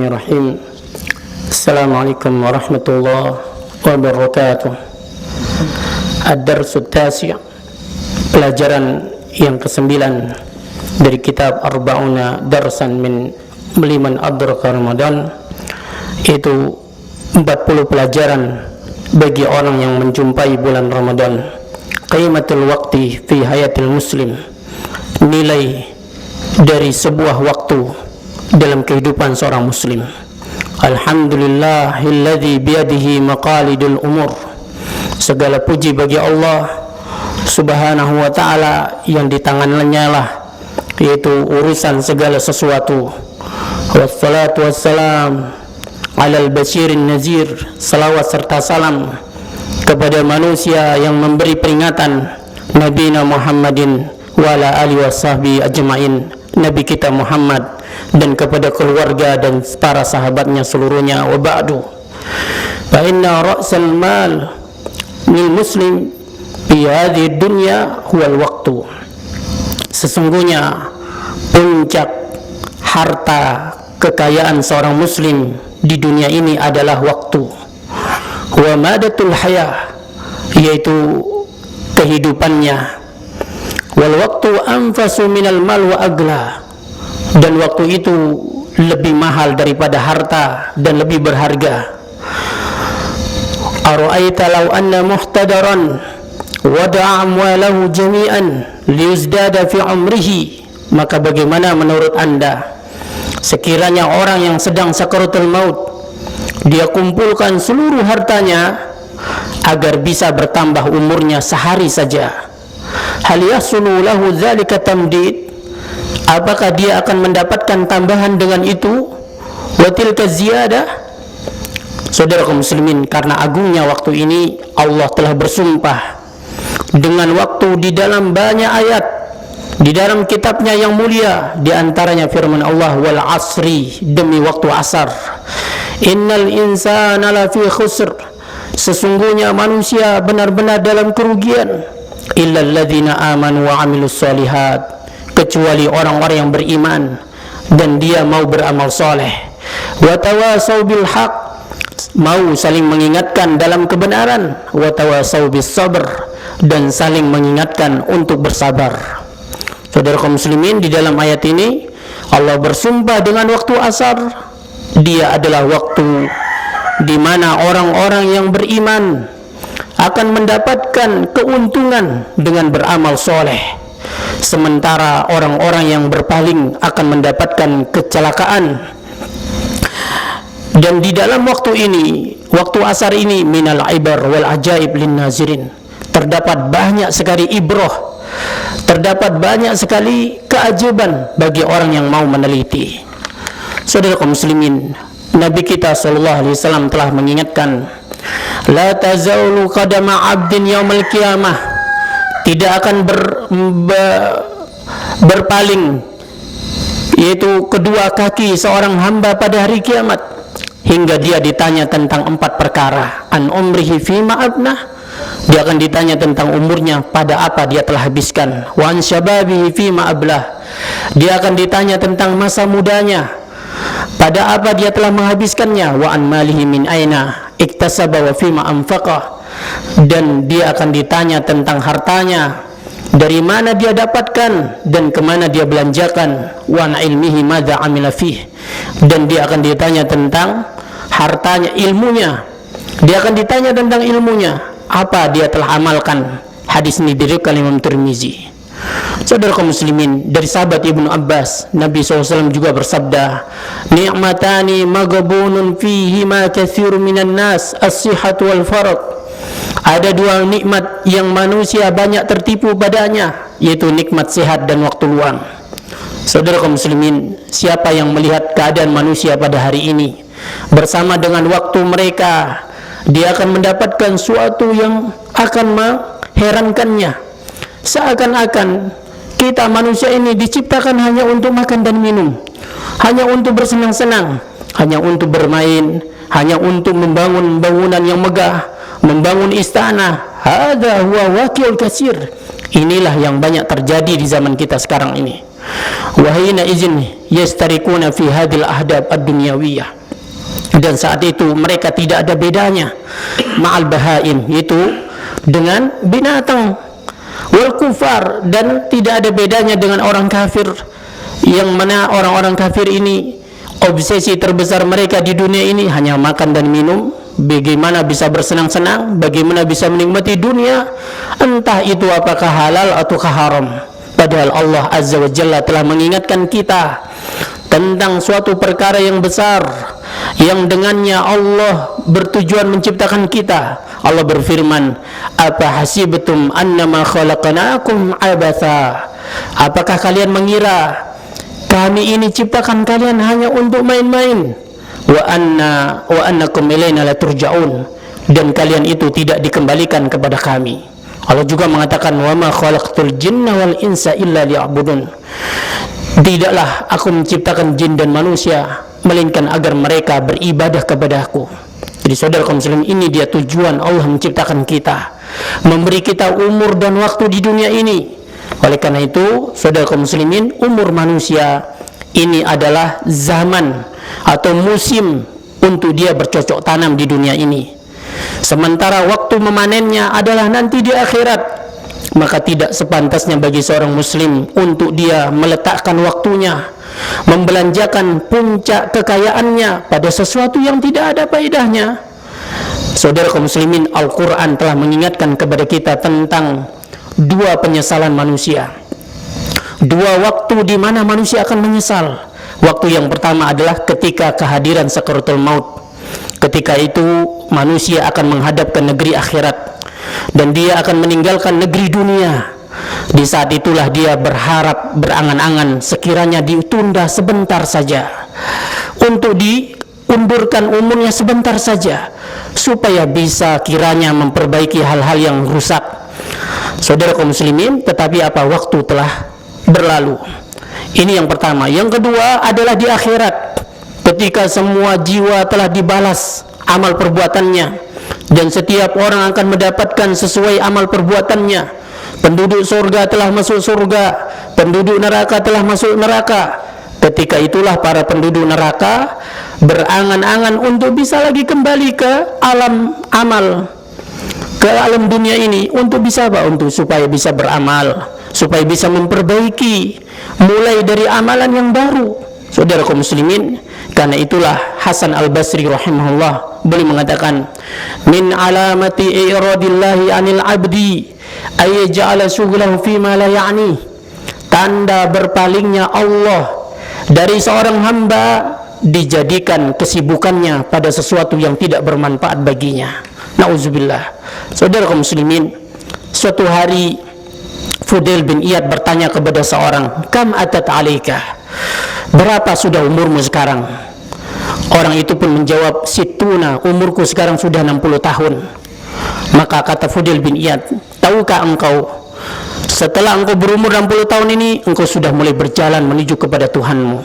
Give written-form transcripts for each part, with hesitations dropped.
Bismillahirrahmanirrahim. Assalamualaikum warahmatullahi wabarakatuh. Ad-Darsu Tasi', pelajaran yang ke-9 dari kitab Arba'una Darsan min Liman Adraka Ramadan, itu 40 pelajaran bagi orang yang menjumpai bulan Ramadan. Qimatul waqti fi hayatil muslim, nilai dari sebuah waktu dalam kehidupan seorang muslim. Alhamdulillahilladzi biyadihi maqalidul umur, segala puji bagi Allah subhanahu wa ta'ala yang di tangannya lah yaitu urusan segala sesuatu. Wassalatu wassalam alal basyirin nazir, salawat serta salam kepada manusia yang memberi peringatan, Nabi Muhammadin wa ala alihi washabihi ajma'in, Nabi kita Muhammad, dan kepada keluarga dan para sahabatnya seluruhnya. Wa ba'du, fa inna ra'sal mal lil muslim fi hadhihi dunya huwal waqtu, sesungguhnya puncak harta kekayaan seorang muslim di dunia ini adalah waktu. Wa madatul hayah, yaitu kehidupannya. Wal waktu anfasu minal mal wa agla, dan waktu itu lebih mahal daripada harta dan lebih berharga. Ara'aita law anna muhtadaran wada'a amwalahu jami'an liyuzdada fi umrihi, maka bagaimana menurut Anda sekiranya orang yang sedang sakaratul maut, dia kumpulkan seluruh hartanya agar bisa bertambah umurnya sehari saja. Hal yahsulu lahu dzalika tamdid, apakah dia akan mendapatkan tambahan dengan itu? Wa tilka ziyadah. Saudara kaum muslimin, karena agungnya waktu ini, Allah telah bersumpah dengan waktu di dalam banyak ayat di dalam kitabnya yang mulia. Di antaranya firman Allah, wal asri, demi waktu asar. Innal insana lafi khusr, sesungguhnya manusia benar-benar dalam kerugian. Illal ladzina amanu wa amilus solihat, kecuali orang-orang yang beriman dan dia mau beramal soleh. Wa tawasau bil haq, mau saling mengingatkan dalam kebenaran. Wa tawasau bis sabr, dan saling mengingatkan untuk bersabar. Saudara kaum muslimin, di dalam ayat ini Allah bersumpah dengan waktu asar. Dia adalah waktu di mana orang-orang yang beriman akan mendapatkan keuntungan dengan beramal soleh, sementara orang-orang yang berpaling akan mendapatkan kecelakaan. Dan di dalam waktu ini, waktu asar ini, minal ibar wal ajaib lin nazirin, terdapat banyak sekali ibrah, terdapat banyak sekali keajaiban bagi orang yang mau meneliti. Saudara kaum muslimin, Nabi kita sallallahu alaihi wasallam telah mengingatkan, la tazaulu qadama 'abdin yaumal qiyamah, tidak akan berpaling, yaitu kedua kaki seorang hamba pada hari kiamat, hingga dia ditanya tentang 4 perkara. An umrihi fima abnah, dia akan ditanya tentang umurnya, pada apa dia telah habiskan. Wa an syababihi fima ablah, dia akan ditanya tentang masa mudanya, pada apa dia telah menghabiskannya. Wa an malihi min aina iktasaba wa fima anfaqa, dan dia akan ditanya tentang hartanya, dari mana dia dapatkan dan kemana dia belanjakan. Wa an ilmihi madza amila fih, dan dia akan ditanya tentang hartanya, ilmunya. Dia akan ditanya tentang ilmunya, apa dia telah amalkan. Hadis ini diriwayatkan Imam Tirmizi. Saudara kaum muslimin, dari sahabat Ibnu Abbas, Nabi SAW juga bersabda, ni'matani maghbunun fihima katsirun minan nas, as-sihhatu wal farad. Ada 2 nikmat yang manusia banyak tertipu padanya, yaitu nikmat sehat dan waktu luang. Saudara kaum muslimin, siapa yang melihat keadaan manusia pada hari ini bersama dengan waktu mereka, dia akan mendapatkan suatu yang akan mengherankannya. Seakan-akan kita manusia ini diciptakan hanya untuk makan dan minum, hanya untuk bersenang-senang, hanya untuk bermain, hanya untuk membangun bangunan yang megah, membangun istana. Hadza huwa waqi'ul katsir. Inilah yang banyak terjadi di zaman kita sekarang ini. Wa hina izin yastarikuna fi hadhil ahdab ad-dunyawiyah. dan saat itu mereka tidak ada bedanya ma'al bahaim, yaitu dengan binatang, wal kufar, dan tidak ada bedanya dengan orang kafir, yang mana orang-orang kafir ini obsesi terbesar mereka di dunia ini hanya makan dan minum. Bagaimana bisa bersenang-senang, bagaimana bisa menikmati dunia, entah itu apakah halal ataukah haram. Padahal Allah Azza wa Jalla telah mengingatkan kita tentang suatu perkara yang besar, yang dengannya Allah bertujuan menciptakan kita. Allah berfirman, apa hasibtum annama khalaqnakum abatha, apakah kalian mengira kami ini ciptakan kalian hanya untuk main-main? Wa annakum ilaina la turja'un, dan kalian itu tidak dikembalikan kepada kami. Allah juga mengatakan, wa ma khalaqtul jinna wal insa illa liya'budun, tidaklah aku menciptakan jin dan manusia melainkan agar mereka beribadah kepadaku. Jadi saudara kaum muslimin, ini dia tujuan Allah menciptakan kita, memberi kita umur dan waktu di dunia ini. Oleh karena itu saudara kaum muslimin, umur manusia ini adalah zaman atau musim untuk dia bercocok tanam di dunia ini, sementara waktu memanennya adalah nanti di akhirat. Maka tidak sepantasnya bagi seorang muslim untuk dia meletakkan waktunya, membelanjakan puncak kekayaannya pada sesuatu yang tidak ada faedahnya. Saudara kaum muslimin, Al-Quran telah mengingatkan kepada kita tentang dua penyesalan manusia, dua waktu di mana manusia akan menyesal. Waktu yang pertama adalah ketika kehadiran sakaratul maut. Ketika itu manusia akan menghadap ke negeri akhirat dan dia akan meninggalkan negeri dunia. Di saat itulah dia berharap, berangan-angan sekiranya ditunda sebentar saja, untuk diundurkan umurnya sebentar saja, supaya bisa kiranya memperbaiki hal-hal yang rusak. Saudara kaum muslimin, tetapi apa, waktu telah berlalu. Ini yang pertama. Yang kedua adalah di akhirat, ketika semua jiwa telah dibalas amal perbuatannya, dan setiap orang akan mendapatkan sesuai amal perbuatannya. Penduduk surga telah masuk surga, penduduk neraka telah masuk neraka. Ketika itulah para penduduk neraka berangan-angan untuk bisa lagi kembali ke alam amal, ke alam dunia ini, untuk bisa apa? Untuk supaya bisa beramal, supaya bisa memperbaiki mulai dari amalan yang baru. Saudara kaum muslimin, karena itulah Hasan Al-Basri rahimahullah beliau mengatakan, min alamati i'radillahi 'anil 'abdi ay ja'ala syughlahu fi ma la ya'ni, tanda berpalingnya Allah dari seorang hamba dijadikan kesibukannya pada sesuatu yang tidak bermanfaat baginya. Nauzubillah. Saudara kaum muslimin, suatu hari Fudail bin Iyad bertanya kepada seorang, kam atat alaika, berapa sudah umurmu sekarang? Orang itu pun menjawab, situna, umurku sekarang sudah 60 tahun. Maka kata Fudail bin Iyad, tahukah engkau, setelah engkau berumur 60 tahun ini, engkau sudah mulai berjalan menuju kepada Tuhanmu,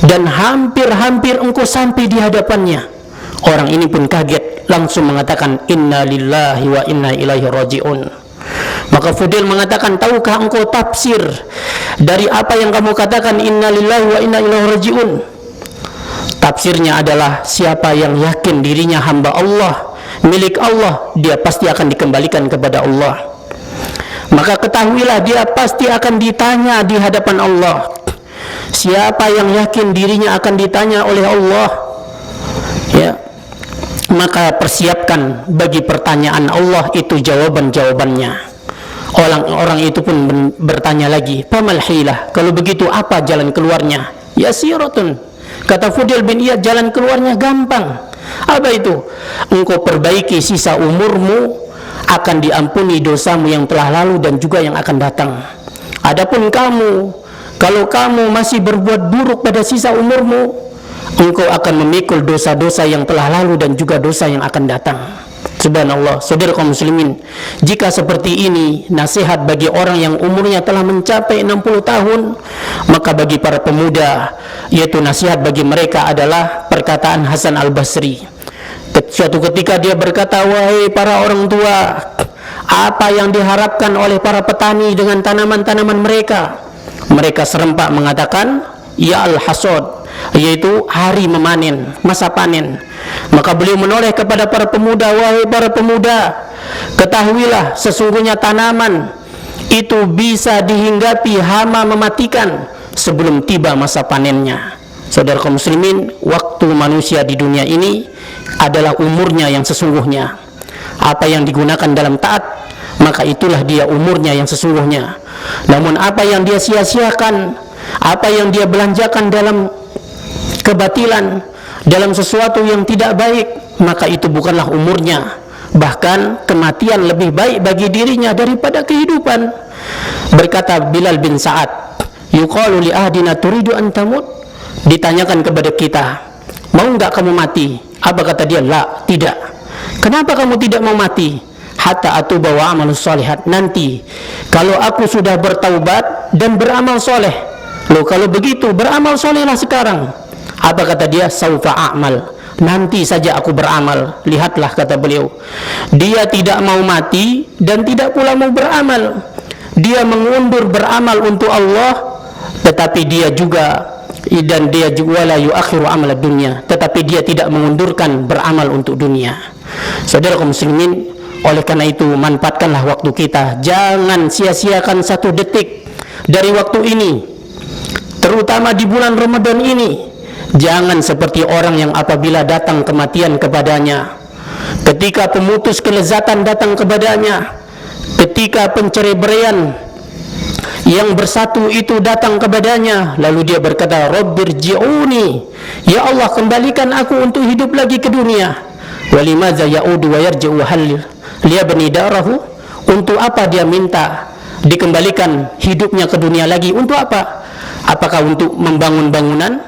dan hampir-hampir engkau sampai di hadapannya. Orang ini pun kaget, langsung mengatakan, inna lillahi wa inna ilaihi raji'un. Maka Fudail mengatakan, tahukah engkau tafsir dari apa yang kamu katakan inna lillahi wa inna ilaihi raji'un? Tafsirnya adalah, siapa yang yakin dirinya hamba Allah, milik Allah, dia pasti akan dikembalikan kepada Allah. Maka ketahuilah, dia pasti akan ditanya di hadapan Allah. Siapa yang yakin dirinya akan ditanya oleh Allah, ya, maka persiapkan bagi pertanyaan Allah itu jawaban-jawabannya. Orang itu pun bertanya lagi, famal hilah, kalau begitu apa jalan keluarnya? Yasiratun, kata Fudail bin Iyad, jalan keluarnya gampang. Apa itu? Engkau perbaiki sisa umurmu, akan diampuni dosamu yang telah lalu dan juga yang akan datang. Adapun kamu, kalau kamu masih berbuat buruk pada sisa umurmu, engkau akan memikul dosa-dosa yang telah lalu dan juga dosa yang akan datang. Subhanallah. Saudara kaum muslimin, jika seperti ini nasihat bagi orang yang umurnya telah mencapai 60 tahun, maka bagi para pemuda, yaitu nasihat bagi mereka adalah perkataan Hasan Al-Basri. Suatu ketika dia berkata, wahai para orang tua, apa yang diharapkan oleh para petani dengan tanaman-tanaman mereka? Mereka serempak mengatakan, ya al-hasad, yaitu hari memanen, masa panen. Maka beliau menoleh kepada para pemuda, wahai para pemuda, ketahuilah sesungguhnya tanaman itu bisa dihinggapi hama mematikan sebelum tiba masa panennya. Saudara kaum muslimin, waktu manusia di dunia ini adalah umurnya yang sesungguhnya. Apa yang digunakan dalam taat, maka itulah dia umurnya yang sesungguhnya. Namun apa yang dia sia-siakan, apa yang dia belanjakan dalam kebatilan, dalam sesuatu yang tidak baik, maka itu bukanlah umurnya. Bahkan kematian lebih baik bagi dirinya daripada kehidupan. Berkata Bilal bin Sa'ad, yuqalu li ahdina turidu an tamut. Ditanyakan kepada kita, mau enggak kamu mati? Apa kata dia? La, tidak. Kenapa kamu tidak mau mati? Hatta atuba wa amalus solihat. Nanti kalau aku sudah bertaubat dan beramal soleh. Loh, kalau begitu beramal solehlah sekarang. Apa kata dia? Saufa a'mal, nanti saja aku beramal. Lihatlah, kata beliau, dia tidak mau mati dan tidak pula mau beramal. Dia mengundur beramal untuk Allah, tetapi dia juga la yuakhiru amal dunia, tetapi dia tidak mengundurkan beramal untuk dunia. Saudara kaum muslimin, oleh karena itu manfaatkanlah waktu kita. Jangan sia-siakan satu detik dari waktu ini, terutama di bulan Ramadan ini. Jangan seperti orang yang apabila datang kematian kepadanya, ketika pemutus kelezatan datang kepadanya, ketika penceraian yang bersatu itu datang kepadanya, lalu dia berkata, Rabbirji'uni, ya Allah, kembalikan aku untuk hidup lagi ke dunia. Walimadza ya'udu wa yarji'u hal liyabni darahu. Untuk apa dia minta dikembalikan hidupnya ke dunia lagi? Untuk apa? Apakah untuk membangun bangunan?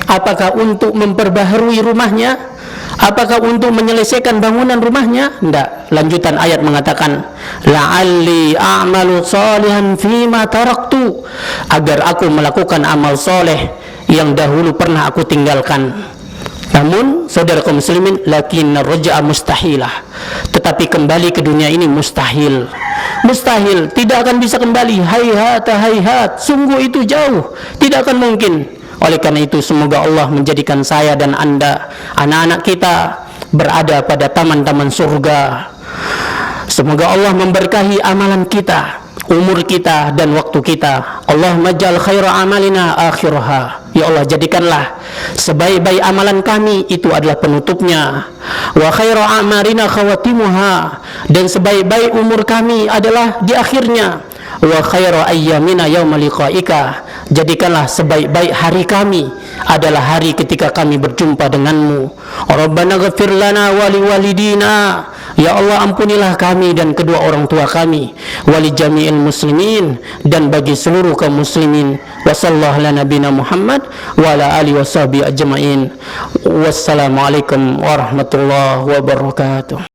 Apakah untuk memperbaharui rumahnya? Apakah untuk menyelesaikan bangunan rumahnya? Tidak. Lanjutan ayat mengatakan, la'alli a'malu salihan fima taraktu, agar aku melakukan amal soleh yang dahulu pernah aku tinggalkan. Namun saudara kaum muslimin, lakinna raja'a mustahilah, tetapi kembali ke dunia ini mustahil. Mustahil, tidak akan bisa kembali. Hayhat, sungguh itu jauh, tidak akan mungkin. Oleh karena itu, semoga Allah menjadikan saya dan Anda, anak-anak kita, berada pada taman-taman surga. Semoga Allah memberkahi amalan kita, umur kita dan waktu kita. Allahumma ja'al khaira amalina akhiraha. Ya Allah, jadikanlah sebaik-baik amalan kami itu adalah penutupnya. Wa khaira amarina khawatimuha, dan sebaik-baik umur kami adalah di akhirnya. Wa khaira ayyamina yauma liqa'ika, jadikanlah sebaik-baik hari kami adalah hari ketika kami berjumpa denganmu. Rabbana ghfir lana wa liwalidina, ya Allah, ampunilah kami dan kedua orang tua kami, wali jami'il muslimin, dan bagi seluruh kaum muslimin. Wa sallallahu ala nabina Muhammad wa ala alihi washabihi ajma'in. Wassalamualaikum warahmatullahi wabarakatuh.